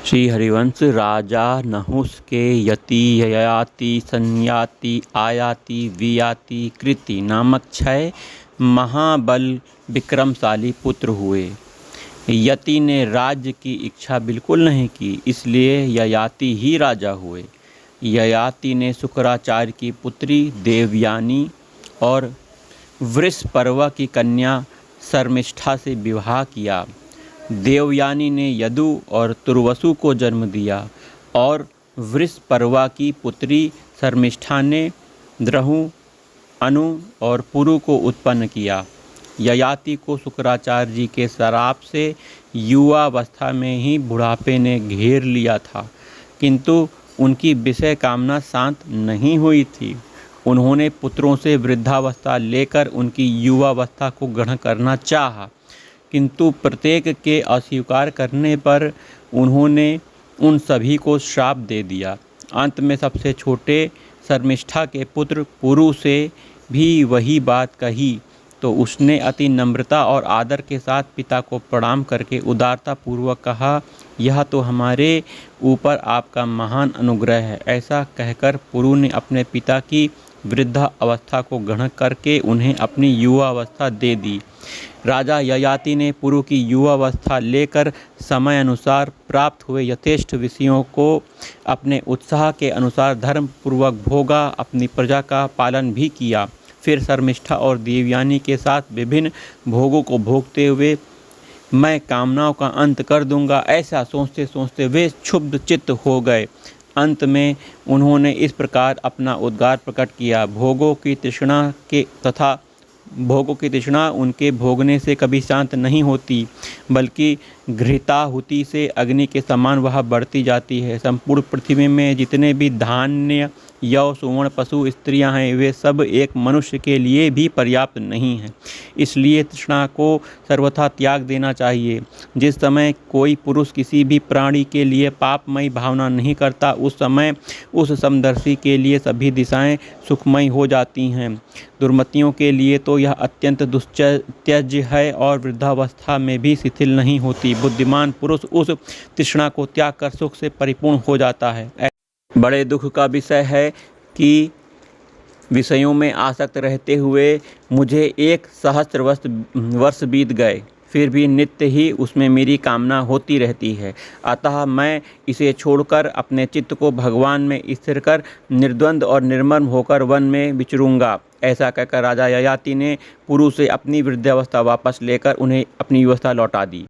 श्री हरिवंश राजा नहुष के यति ययाति संयाति आयाति वियाति कृति नामक 6 महाबल विक्रमशाली पुत्र हुए। यति ने राज्य की इच्छा बिल्कुल नहीं की, इसलिए ययाति ही राजा हुए। ययाति ने शुक्राचार्य की पुत्री देवयानी और वृषपर्वा की कन्या शर्मिष्ठा से विवाह किया। देवयानी ने यदु और तुर्वसु को जन्म दिया और वृषपर्वा की पुत्री शर्मिष्ठा ने द्रहु, अनु और पुरु को उत्पन्न किया। ययाति को शुक्राचार्य जी के श्राप से युवावस्था में ही बुढ़ापे ने घेर लिया था, किंतु उनकी विषय कामना शांत नहीं हुई थी। उन्होंने पुत्रों से वृद्धावस्था लेकर उनकी युवावस्था को ग्रहण करना चाहा, किंतु प्रत्येक के अस्वीकार करने पर उन्होंने उन सभी को श्राप दे दिया। अंत में सबसे छोटे शर्मिष्ठा के पुत्र पुरु से भी वही बात कही, तो उसने अति नम्रता और आदर के साथ पिता को प्रणाम करके उदारता पूर्वक कहा, यह तो हमारे ऊपर आपका महान अनुग्रह है। ऐसा कहकर पुरु ने अपने पिता की वृद्धा अवस्था को ग्रहण करके उन्हें अपनी युवावस्था दे दी। राजा ययाति ने पुरु की युवावस्था लेकर समय अनुसार प्राप्त हुए यथेष्ट विषयों को अपने उत्साह के अनुसार धर्म पूर्वक भोगा, अपनी प्रजा का पालन भी किया। फिर शर्मिष्ठा और देवयानी के साथ विभिन्न भोगों को भोगते हुए मैं कामनाओं का अंत कर दूंगा, ऐसा सोचते सोचते वे क्षुब्ध चित्त हो गए। अंत में उन्होंने इस प्रकार अपना उद्गार प्रकट किया, भोगों की तृष्णा उनके भोगने से कभी शांत नहीं होती, बल्कि घृताहुति से अग्नि के समान वह बढ़ती जाती है। संपूर्ण पृथ्वी में जितने भी धान्य, यौ, सुवर्ण, पशु, स्त्रियां हैं, वे सब एक मनुष्य के लिए भी पर्याप्त नहीं हैं। इसलिए तृष्णा को सर्वथा त्याग देना चाहिए। जिस समय कोई पुरुष किसी भी प्राणी के लिए पापमयी भावना नहीं करता, उस समय उस समदर्शी के लिए सभी दिशाएं सुखमयी हो जाती हैं। दुर्मतियों के लिए तो यह अत्यंत दुस्त्यज्य है और वृद्धावस्था में भी शिथिल नहीं होती। बुद्धिमान पुरुष उस तृष्णा को त्याग कर सुख से परिपूर्ण हो जाता है। बड़े दुख का विषय है कि विषयों में आसक्त रहते हुए मुझे 1 सहस्त्र वर्ष बीत गए, फिर भी नित्य ही उसमें मेरी कामना होती रहती है। अतः मैं इसे छोड़कर अपने चित्त को भगवान में स्थिर कर निर्द्वंद और निर्मम होकर वन में विचरूंगा। ऐसा कहकर राजा ययाति ने पुरु से अपनी वृद्धावस्था वापस लेकर उन्हें अपनी व्यवस्था लौटा दी।